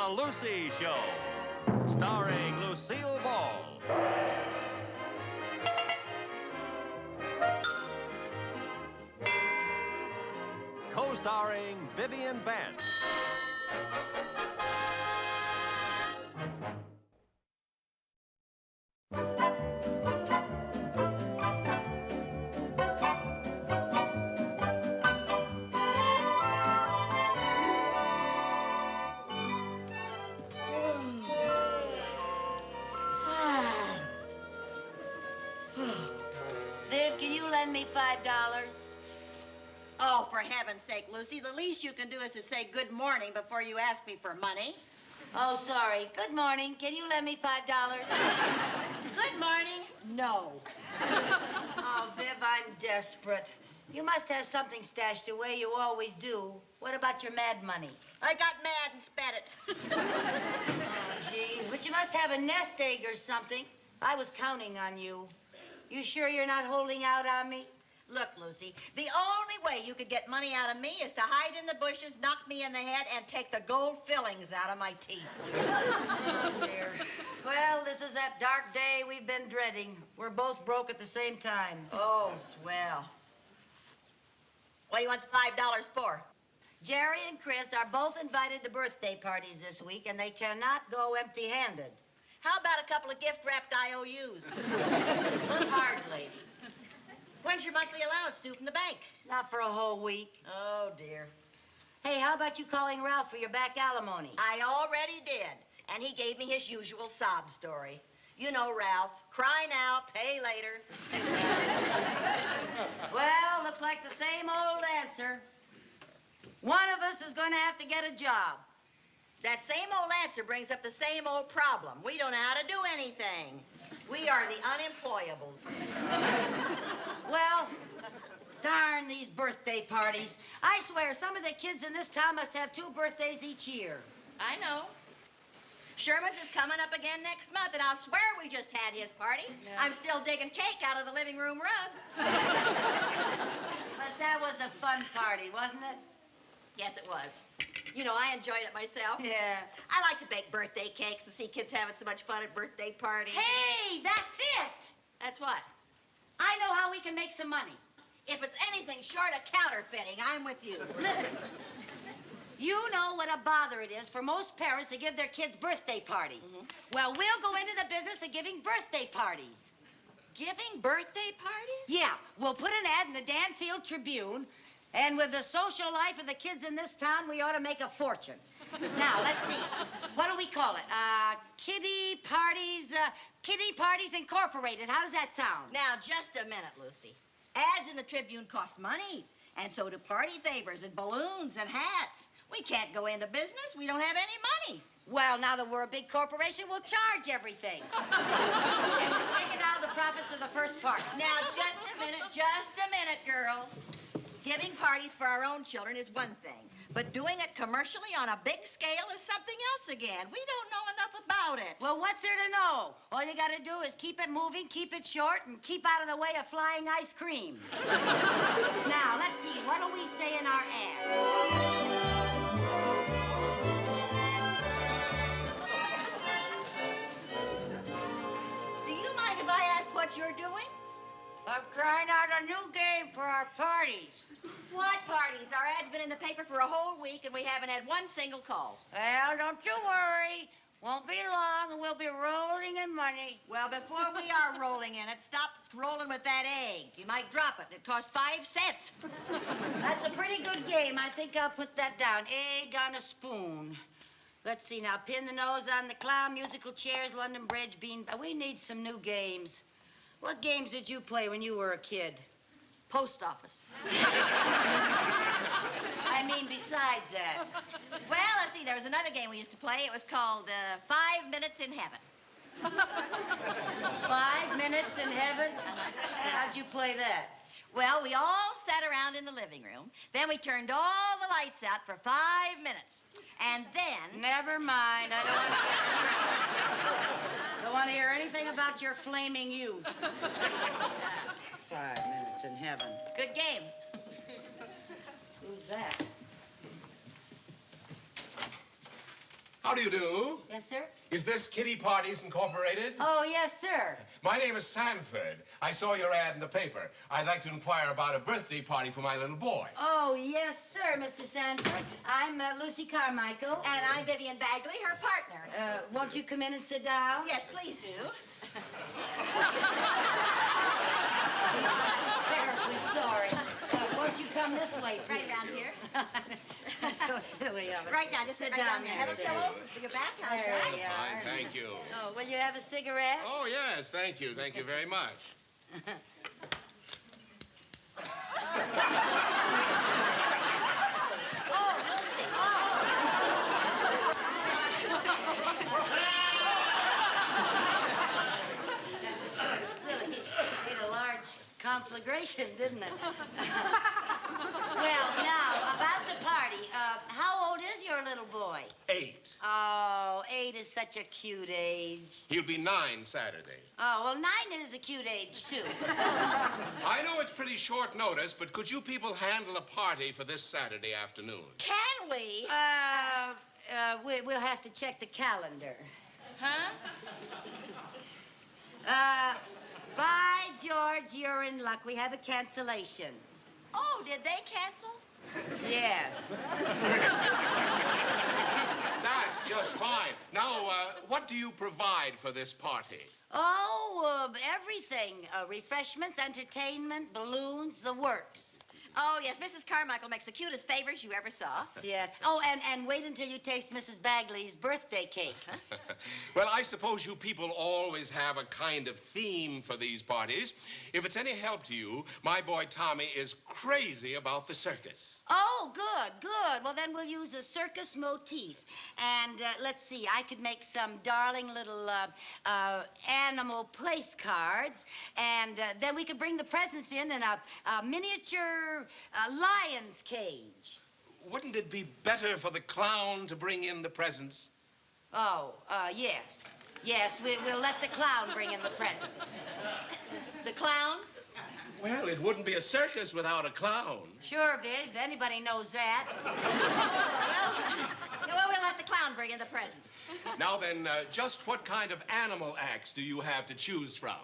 The Lucy Show, starring Lucille Ball. Co-starring Vivian Vance. Viv, can you lend me $5? Oh, for heaven's sake, Lucy, the least you can do is to say good morning before you ask me for money. Oh, sorry. Good morning. Can you lend me $5? Good morning. No. Oh, Viv, I'm desperate. You must have something stashed away. You always do. What about your mad money? I got mad and spent it. Oh, gee. But you must have a nest egg or something. I was counting on you. You sure you're not holding out on me? Look, Lucy, the only way you could get money out of me is to hide in the bushes, knock me in the head, and take the gold fillings out of my teeth. Oh, dear. Well, this is that dark day we've been dreading. We're both broke at the same time. Oh, swell. What do you want the $5 for? Jerry and Chris are both invited to birthday parties this week, and they cannot go empty-handed. How about a couple of gift-wrapped IOUs? Hardly. When's your monthly allowance due from the bank? Not for a whole week. Oh, dear. Hey, how about you calling Ralph for your back alimony? I already did, and he gave me his usual sob story. You know, Ralph, cry now, pay later. Well, looks like the same old answer. One of us is going to have to get a job. That same old answer brings up the same old problem. We don't know how to do anything. We are the unemployables. Well, darn these birthday parties. I swear, some of the kids in this town must have 2 birthdays each year. I know. Sherman's is coming up again next month, and I'll swear we just had his party. Yeah. I'm still digging cake out of the living room rug. But that was a fun party, wasn't it? Yes, it was. You know, I enjoyed it myself. Yeah. I like to bake birthday cakes and see kids having so much fun at birthday parties. Hey, that's it! That's what? I know how we can make some money. If it's anything short of counterfeiting, I'm with you. Listen, you know what a bother it is for most parents to give their kids birthday parties. Mm-hmm. Well, we'll go into the business of giving birthday parties. Giving birthday parties? Yeah, we'll put an ad in the Danfield Tribune, and with the social life of the kids in this town, we ought to make a fortune. Now, let's see. What do we call it? Kiddie Parties Incorporated. How does that sound? Now, just a minute, Lucy. Ads in the Tribune cost money, and so do party favors and balloons and hats. We can't go into business. We don't have any money. Well, now that we're a big corporation, we'll charge everything. And we'll take it out of the profits of the first party. Now, just a minute, girl. Giving parties for our own children is one thing, but doing it commercially on a big scale is something else again. We don't know enough about it. Well, what's there to know? All you got to do is keep it moving, keep it short, and keep out of the way of flying ice cream. Now, let's see. What do we say in our ad? Do you mind if I ask what you're doing? I'm trying out a new game for our parties. What parties? Our ad's been in the paper for a whole week, and we haven't had one single call. Well, don't you worry. Won't be long, and we'll be rolling in money. Well, before we are rolling in it, stop rolling with that egg. You might drop it. It costs 5 cents. That's a pretty good game. I think I'll put that down. Egg on a spoon. Let's see now. Pin the nose on the clown, musical chairs, London Bridge, bean... We need some new games. What games did you play when you were a kid? Post office. I mean, besides that. Well, let's see. There was another game we used to play. It was called 5 Minutes in Heaven. 5 minutes in heaven? How'd you play that? Well, we all sat around in the living room. Then we turned all the lights out for 5 minutes. And then... Never mind. I don't want to hear anything about your flaming youth. 5 minutes in heaven. Good game. Who's that? How do you do? Yes, sir? Is this Kiddie Parties Incorporated? Oh, yes, sir. My name is Sanford. I saw your ad in the paper. I'd like to inquire about a birthday party for my little boy. Oh, yes, sir, Mr. Sanford. I'm Lucy Carmichael. And I'm Vivian Bagley, her partner. Won't you come in and sit down? Yes, please do. Terribly sorry. Won't you come this way, please? Right down here. So silly of it. Right now, just sit Sit right down down there. there, Have a sir. pillow for your back. How's There that? you are. Fine, thank you. Oh, will you have a cigarette? Oh, yes, thank you. Thank you very much. Oh, Lucy. That was sort of silly. Made a large conflagration, didn't it? Well, now, about the party. How old is your little boy? 8. Oh, 8 is such a cute age. He'll be 9 Saturday. Oh, well, 9 is a cute age, too. I know it's pretty short notice, but could you people handle a party for this Saturday afternoon? Can we? We'll have to check the calendar. Huh? By George, you're in luck. We have a cancellation. Oh, did they cancel? Yes. That's just fine. Now, what do you provide for this party? Oh, everything. Refreshments, entertainment, balloons, the works. Oh, yes, Mrs. Carmichael makes the cutest favors you ever saw. Yes. Oh, and wait until you taste Mrs. Bagley's birthday cake. Well, I suppose you people always have a kind of theme for these parties. If it's any help to you, my boy Tommy is crazy about the circus. Oh, good, good. Well, then we'll use a circus motif. And let's see, I could make some darling little animal place cards. And then we could bring the presents in a miniature lion's cage. Wouldn't it be better for the clown to bring in the presents? Oh, yes. Yes, we'll let the clown bring in the presents. The clown? Well, it wouldn't be a circus without a clown. Sure, Vid. Anybody knows that. Well, we'll let the clown bring in the presents. Now then, just what kind of animal acts do you have to choose from?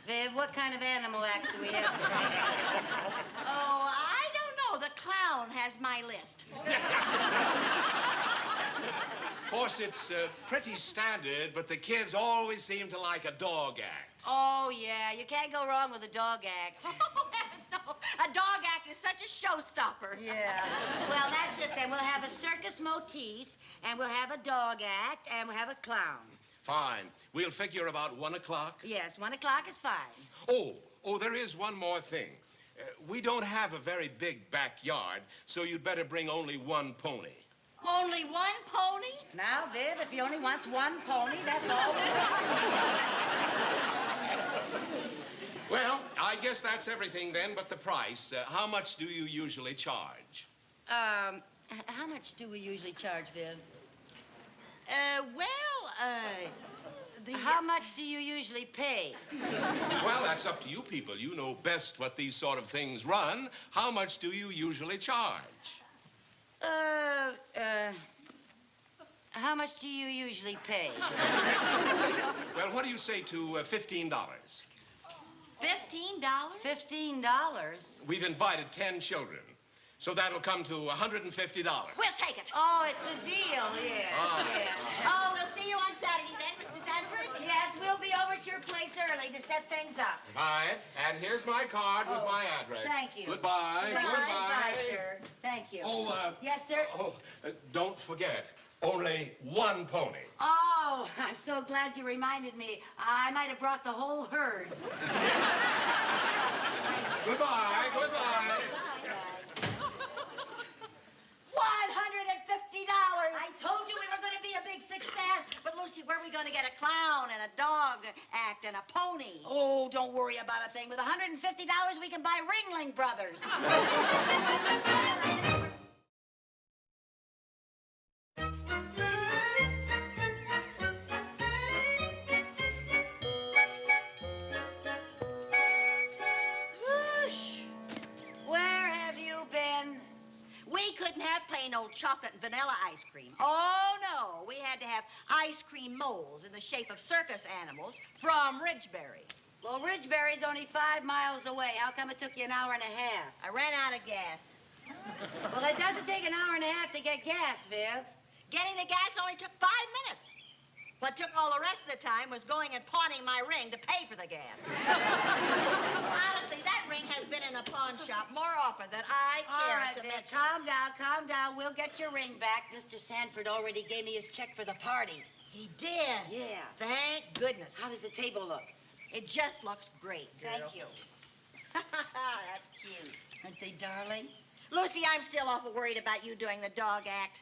Viv, what kind of animal acts do we have to Oh, I don't know. The clown has my list. Of course, it's pretty standard, but the kids always seem to like a dog act. Oh, yeah. You can't go wrong with a dog act. Oh, heavens, no. A dog act is such a showstopper. Yeah. Well, that's it then. We'll have a circus motif, and we'll have a dog act, and we'll have a clown. Fine. We'll figure about 1 o'clock. Yes, 1 o'clock is fine. Oh, there is one more thing. We don't have a very big backyard, so you'd better bring only 1 pony. Only 1 pony? Now, Viv, if he only wants 1 pony, that's all. Well, I guess that's everything then, but the price. How much do you usually charge? How much do we usually charge, Viv? How much do you usually pay? Well, that's up to you people. You know best what these sort of things run. How much do you usually charge? How much do you usually pay? Well, what do you say to $15? $15? $15? We've invited 10 children, so that'll come to $150. We'll take it. Oh, it's a deal, yes, Ah. yes. Oh, we'll see you on Saturday then, Mr. Sanford. Yes, we'll be over at your place early to set things up. Bye. And here's my card with my address. Thank you. Goodbye. Goodbye, sir. Thank you. Oh, Yes, sir? Don't forget, only 1 pony. Oh, I'm so glad you reminded me. I might have brought the whole herd. Goodbye. Goodbye. $150. I told you we were going to be a big success. But, Lucy, where are we going to get a clown and a dog act and a pony? Oh, don't worry about a thing. With $150, we can buy Ringling Brothers. Whoosh. Where have you been? We couldn't have plain old chocolate and vanilla ice cream. Oh, no. We had to have ice cream molds in the shape of circus animals from Ridgeberry. Well, Ridgeberry's only 5 miles away. How come it took you an hour and a half? I ran out of gas. Well, it doesn't take an hour and a half to get gas, Viv. Getting the gas only took 5 minutes. What took all the rest of the time was going and pawning my ring to pay for the gas. Honestly, that ring has been in the pawn shop more often than I All care right, to Viv, mention. calm down. We'll get your ring back. Mr. Sanford already gave me his check for the party. He did? Yeah. Thank goodness. How does the table look? It just looks great, girl. Thank you. That's cute. Aren't they darling? Lucy, I'm still awful worried about you doing the dog act.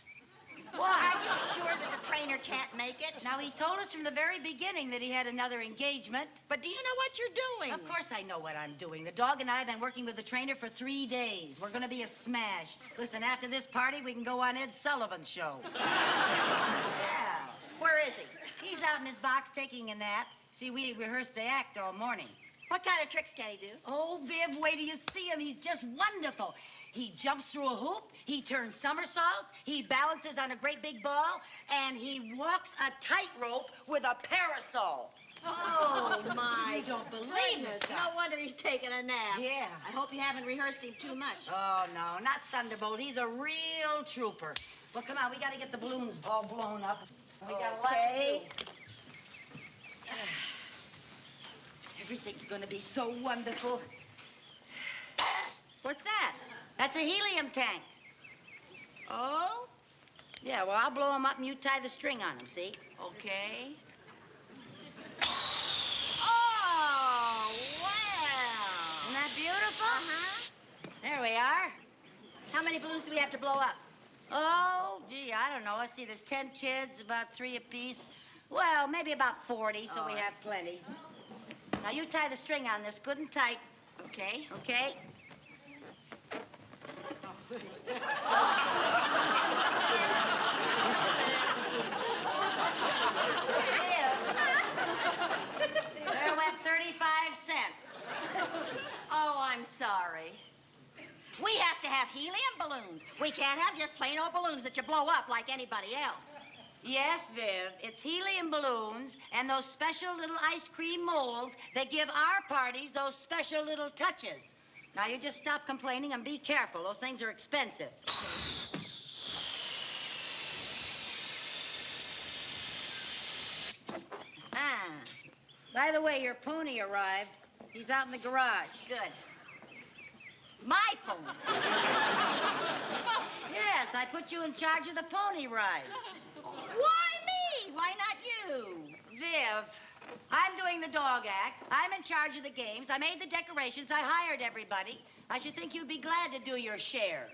Why? Are you sure that the trainer can't make it? Now, he told us from the very beginning that he had another engagement. But do you know what you're doing? Of course I know what I'm doing. The dog and I have been working with the trainer for 3 days. We're going to be a smash. Listen, after this party, we can go on Ed Sullivan's show. Yeah. Where is he? He's out in his box taking a nap. See, we rehearsed the act all morning. What kind of tricks can he do? Oh, Viv, wait till you see him. He's just wonderful. He jumps through a hoop, he turns somersaults, he balances on a great big ball, and he walks a tightrope with a parasol. Oh, my You don't believe goodness. it, son. No wonder he's taking a nap. Yeah. I hope you haven't rehearsed him too much. Oh, no, not Thunderbolt. He's a real trooper. Well, come on, we got to get the balloons all blown up. We got a lot to do. Everything's going to be so wonderful. What's that? That's a helium tank. Oh? Yeah, well, I'll blow him up and you tie the string on him, see? Okay. Oh, wow. Isn't that beautiful? Uh-huh. There we are. How many balloons do we have to blow up? Oh, gee, I don't know. Let's see, there's 10 kids, about 3 apiece. Well, maybe about 40, so All we right. have plenty. Now, you tie the string on this good and tight, Okay. okay? There went 35 cents. Oh, I'm sorry. We have to have helium balloons. We can't have just plain old balloons that you blow up like anybody else. Yes, Viv, it's helium balloons and those special little ice cream molds that give our parties those special little touches. Now, you just stop complaining and be careful. Those things are expensive. Ah, By the way, your pony arrived. He's out in the garage. good. My pony. Yes, I put you in charge of the pony rides. Why me? Why not you? Viv, I'm doing the dog act. I'm in charge of the games. I made the decorations. I hired everybody. I should think you'd be glad to do your share.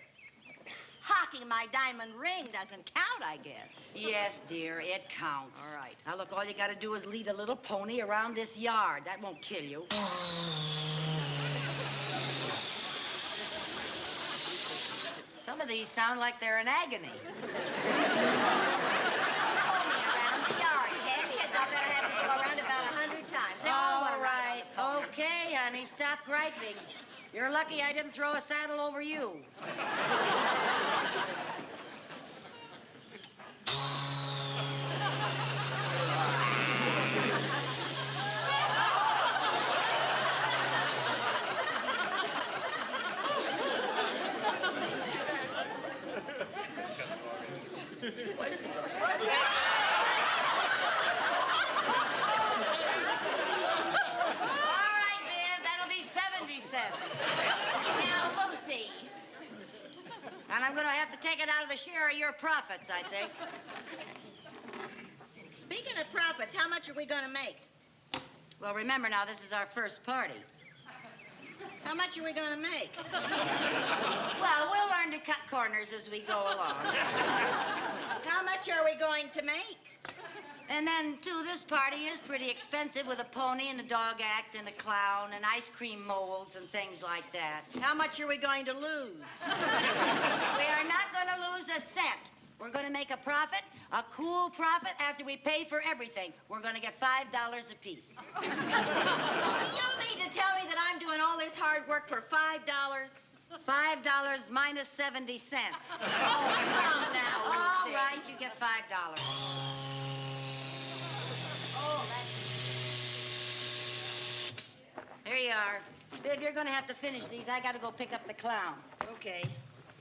Hocking my diamond ring doesn't count, I guess. Yes, dear, it counts. All right. Now, look, all you got to do is lead a little pony around this yard. That won't kill you. Some of these sound like they're in agony. Pony around the yard. 10 kids, I better have to go around about 100 times. They all want All to ride right. on the pony. Okay, honey, stop griping. You're lucky I didn't throw a saddle over you. All right, Viv, that'll be 70 cents. Now, Lucy. And I'm going to have to take it out of the share of your profits, I think. Speaking of profits, how much are we going to make? Well, remember now, this is our first party. How much are we going to make? Well, we'll learn to cut corners as we go along. How much are we going to make? And then, too, this party is pretty expensive with a pony and a dog act and a clown and ice cream molds and things like that. How much are we going to lose? We are not going to lose a cent. We're going to make a profit, a cool profit, after we pay for everything. We're going to get $5 apiece. You mean to tell me that I'm doing all this hard work for $5? $5 minus 70 cents. Oh, come now, All Lucy. right, you get $5. Oh, that's... There you are. Viv, you're going to have to finish these. I got to go pick up the clown. Okay.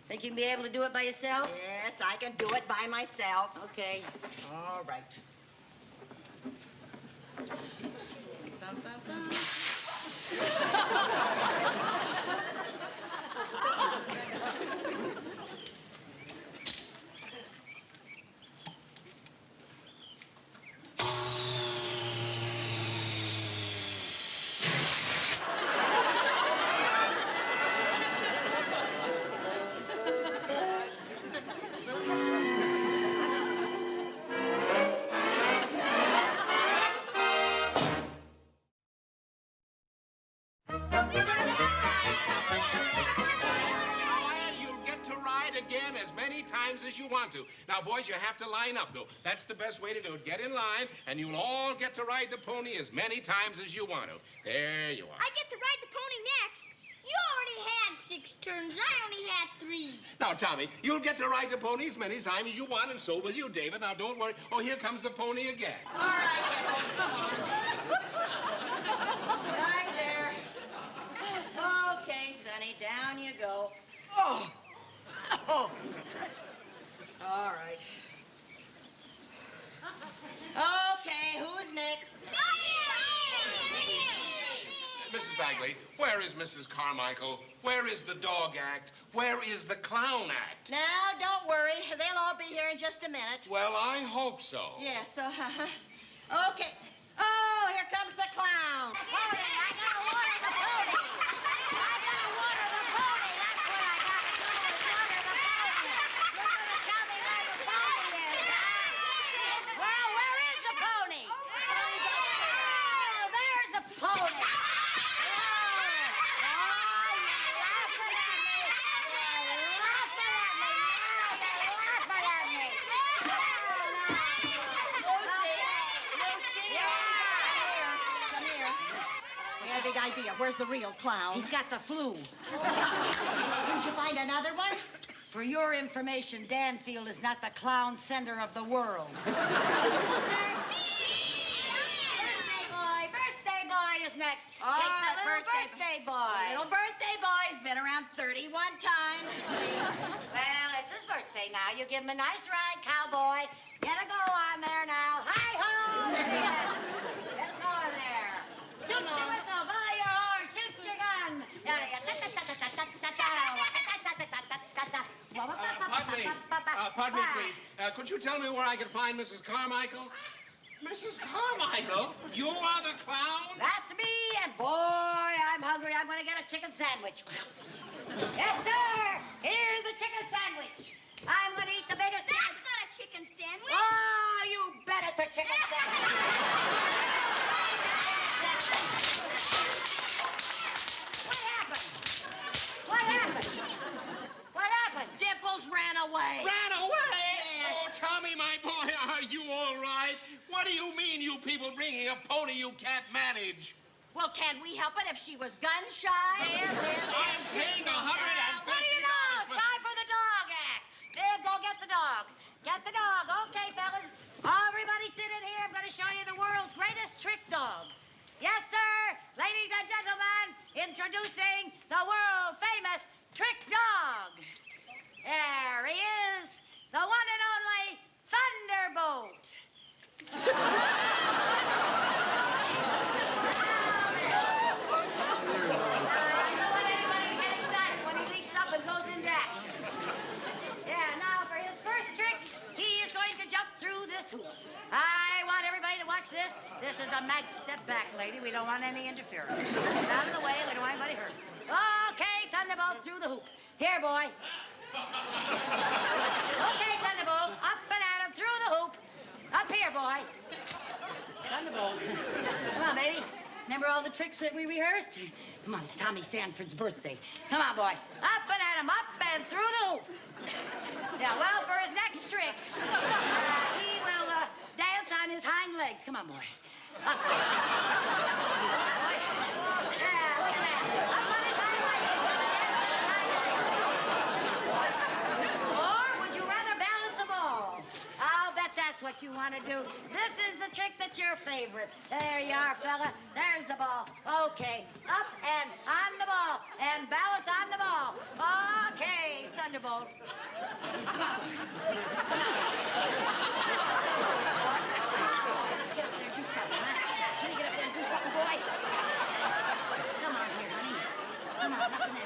Think you can be able to do it by yourself? Yes, I can do it by myself. Okay. All right. Bum, bum, bum. Again as many times as you want to. Now, boys, you have to line up, though. That's the best way to do it. Get in line, and you'll all get to ride the pony as many times as you want to. There you are. I get to ride the pony next. You already had 6 turns. I only had 3. Now, Tommy, you'll get to ride the pony as many times as you want, and so will you, David. Now, don't worry. Oh, here comes the pony again. All right, right there. Okay, Sonny, down you go. Oh. Oh. All right. Okay, who's next? Mrs. Bagley, where is Mrs. Carmichael? Where is the dog act? Where is the clown act? Now, don't worry. They'll all be here in just a minute. Well, I hope so. Yes, okay. Oh, here comes the clown. The pony! I gotta water the pony! I gotta water the pony! That's what I gotta do, is water the pony! You're gonna tell me where the pony is, huh? Well, where is the pony? Oh, there's the pony! Oh, you're laughing at me! You're laughing at me! Now you're laughing at me! Lucy, come here. I got a big idea. Where's the real clown? He's got the flu. Didn't you find another one? For your information, Danfield is not the clown center of the world. Birthday boy is next. All Take the right, little birthday boy. Little birthday boy's been around 31 times. Well, it's his birthday now. You give him a nice ride, cowboy. Get a go on there now. Hi-ho! Get a go on there. Toot your whistle, blow your horn, shoot your gun. Pardon me, please. Could you tell me where I can find Mrs. Carmichael? Mrs. Carmichael? You are the clown? That's me, and boy, I'm hungry. I'm going to get a chicken sandwich. Yes, sir. Here's the chicken sandwich. I'm going to eat the biggest chicken. That's not a chicken sandwich. Oh, you bet it's a chicken sandwich. What happened? What happened? What happened? Dimples ran away. Ran away? Oh, Tommy, my boy, are you all right? What do you mean, you people bringing a pony you can't manage? Well, can we help it if she was gun-shy? I'm paying $150 What do you know? It's for... time for the dog act. There, go get the dog. Get the dog. Okay, fellas. Everybody sit in here. I'm going to show you the world's greatest trick dog. Yes, sir. Ladies and gentlemen, introducing the world-famous trick dog. There he is, the one and only Thunderbolt. I don't want anybody to get excited when he leaps up and goes into action. Yeah, now for his first trick, he is going to jump through this hoop. I want everybody to watch this. This is a mag. Step back, lady. We don't want any interference. Out of the way. We don't want anybody hurt. Okay, Thunderbolt through the hoop. Here, boy. Okay, Thunderbolt. Up and at him through the hoop. Up here, boy. Thunderbolt. Come on, baby. Remember all the tricks that we rehearsed? Come on, it's Tommy Sanford's birthday. Come on, boy. Up and at him, up and through the hoop. Yeah, well, for his next trick, he will dance on his hind legs. Come on, boy. Up. Boy. Yeah, look at that. Up on his hind legs. He's gonna dance on his hind legs. what you want to do. This is the trick that's your favorite. There you are, fella. There's the ball. Okay. Up and on the ball. And balance on the ball. Okay. Thunderbolt. Come on. Let's get up there and do something, huh? Should we get up there and do something, boy? Come on here, honey. Come on, up in there.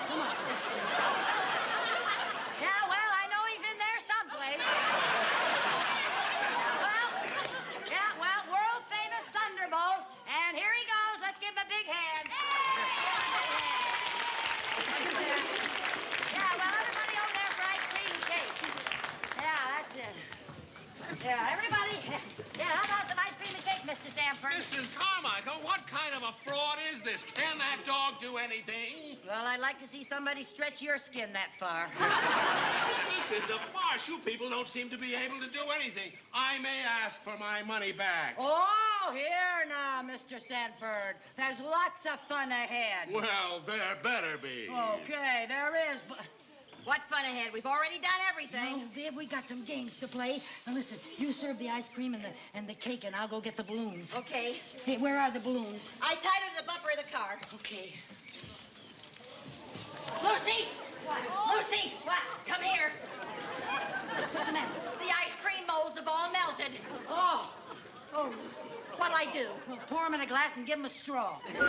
Come on. Yeah, well, I know he's in there someplace. Well, world famous Thunderbolt. And here he goes. Let's give him a big hand. Yeah, well, everybody over there for ice cream and cake. Yeah, that's it. Yeah, everybody. Yeah, how about some ice cream and cake, Mr. Sanford? Mrs. Carmichael, what kind of a fraud is this? Can that dog do anything? Well, I'd like to see somebody stretch your skin that far. This is a farce. You people don't seem to be able to do anything. I may ask for my money back. Oh, here now, Mr. Sanford. There's lots of fun ahead. Well, there better be. Okay, there is, but... What fun ahead? We've already done everything. No, Viv, we got some games to play. Now, listen, you serve the ice cream and the cake, and I'll go get the balloons. Okay. Hey, where are the balloons? I tied her to the bumper of the car. Okay. Lucy! What? Lucy! What? Come here. What's the matter? The ice cream molds have all melted. Oh, Lucy. What'll I do? Well, pour them in a glass and give them a straw. Okay,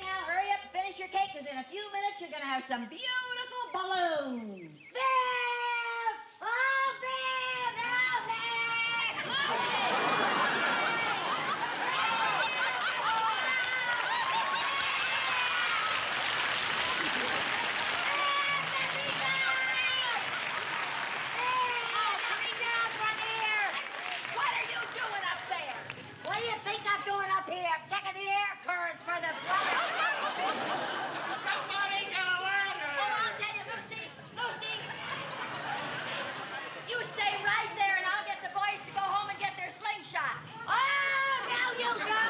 now hurry up and finish your cake, because in a few minutes you're going to have some beautiful balloons. Viv! Oh, Viv! Help What are you doing up there? What do you think I'm doing up here? I'm checking the air currents for the brothers. Somebody get a ladder! Oh, I'll tell you, Lucy. Lucy! You stay right there, and I'll get the boys to go home and get their slingshot. Oh, now you go!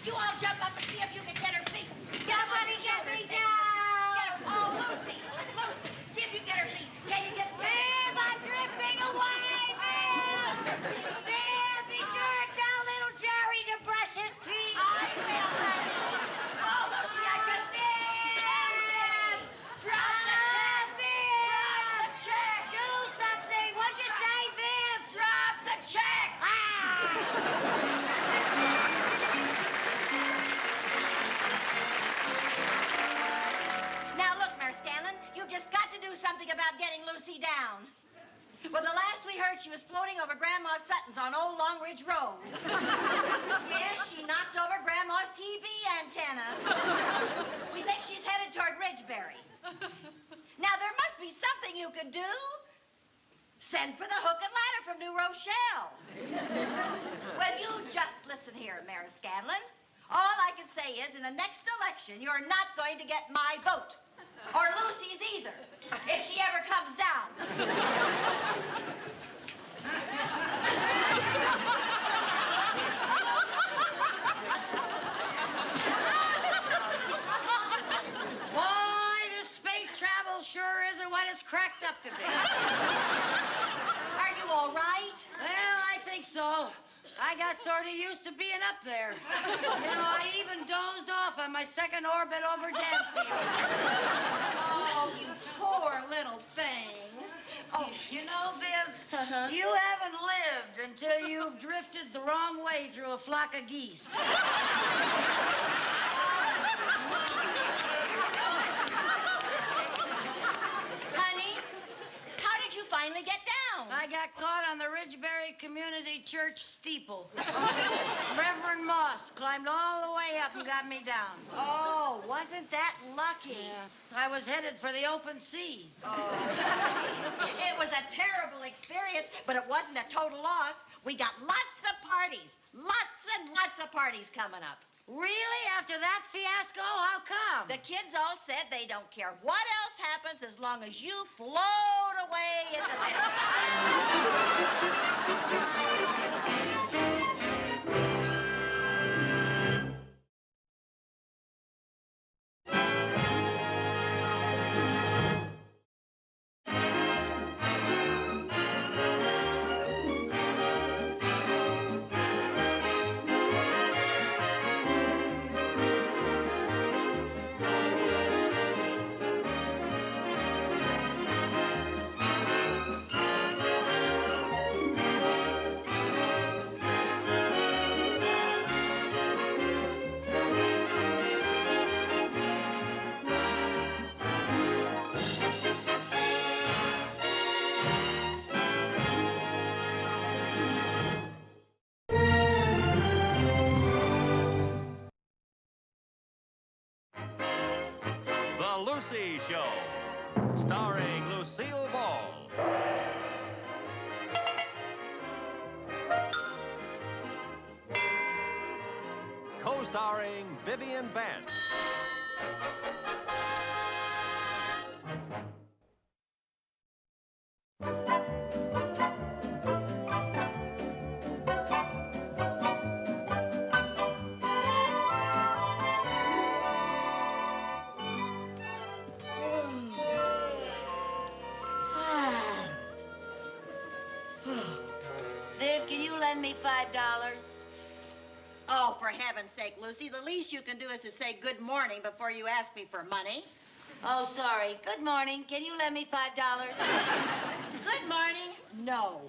You all jump up and see if you can get her feet. Somebody get me Get down! her. Oh, Lucy. Lucy, see if you can get her feet. Can you get Viv, I'm drifting away, Viv! Viv, be sure to tell little Jerry to brush his teeth. I will, honey. Oh, Lucy, I just... Viv! Drop the check. Viv! Drop the check. Do something! What'd you say, Viv? Drop the check. Now, look, Mayor Scanlon, you've just got to do something about getting Lucy down. Well, the last we heard, she was floating over Grandma Sutton's on Old Long Ridge Road. Yes, she knocked over Grandma's TV antenna. We think she's headed toward Ridgeberry. Now, there must be something you could do. Send for the hook and ladder from New Rochelle. Well, you just listen here, Mayor Scanlon. All I can say is, in the next election, you're not going to get my vote. Or Lucy's either, if she ever comes down. Boy, this space travel sure isn't what it's cracked up to be. Are you all right? Well, I think so. I got sort of used to being up there. You know, I even dozed off on my second orbit over Danfield. Oh, you poor little thing. Oh, you know, Viv, you haven't lived until you've drifted the wrong way through a flock of geese. Honey, how did you finally get down? I got caught on the Ridgeberry Community Church steeple. Reverend Moss climbed all the way up and got me down. Oh, wasn't that lucky? I was headed for the open sea. It was a terrible experience, but it wasn't a total loss. We got lots of parties. Lots and lots of parties coming up. Really? After that fiasco? How come? The kids all said they don't care what else happens as long as you float away into the... Lucy Show, starring Lucille Ball. Co-starring Vivian Vance. Viv, can you lend me $5? Oh, for heaven's sake, Lucy, the least you can do is to say good morning before you ask me for money. Oh, sorry. Good morning. Can you lend me $5? Good morning. No.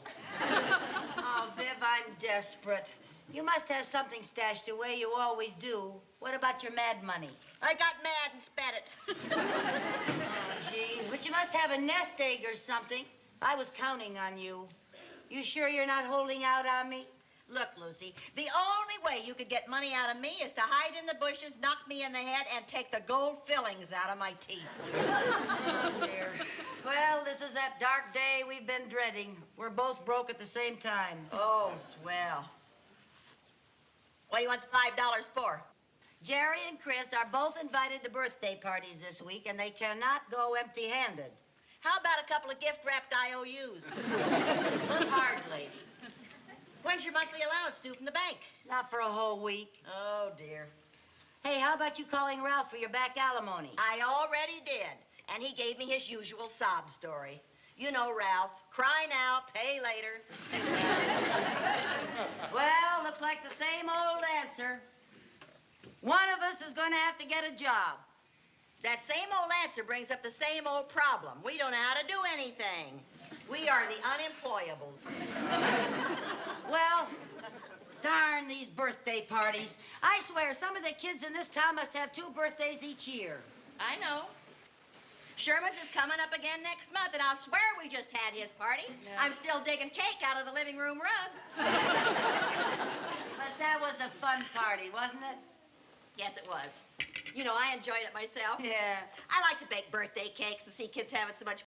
Oh, Viv, I'm desperate. You must have something stashed away. You always do. What about your mad money? I got mad and spent it. Oh, gee. But you must have a nest egg or something. I was counting on you. You sure you're not holding out on me? Look, Lucy, the only way you could get money out of me is to hide in the bushes, knock me in the head, and take the gold fillings out of my teeth. Oh, dear. Well, this is that dark day we've been dreading. We're both broke at the same time. Oh, swell. What do you want the $5 for? Jerry and Chris are both invited to birthday parties this week, and they cannot go empty-handed. How about a couple of gift-wrapped IOUs? Hardly. When's your monthly allowance due from the bank? Not for a whole week. Oh, dear. Hey, how about you calling Ralph for your back alimony? I already did, and he gave me his usual sob story. You know, Ralph, cry now, pay later. Well, looks like the same old answer. One of us is going to have to get a job. That same old answer brings up the same old problem. We don't know how to do anything. We are the unemployables. Well, darn these birthday parties. I swear, some of the kids in this town must have 2 birthdays each year. I know. Sherman's is coming up again next month, and I'll swear we just had his party. Yeah. I'm still digging cake out of the living room rug. But that was a fun party, wasn't it? Yes, it was. You know, I enjoyed it myself. Yeah. I like to bake birthday cakes and see kids having so much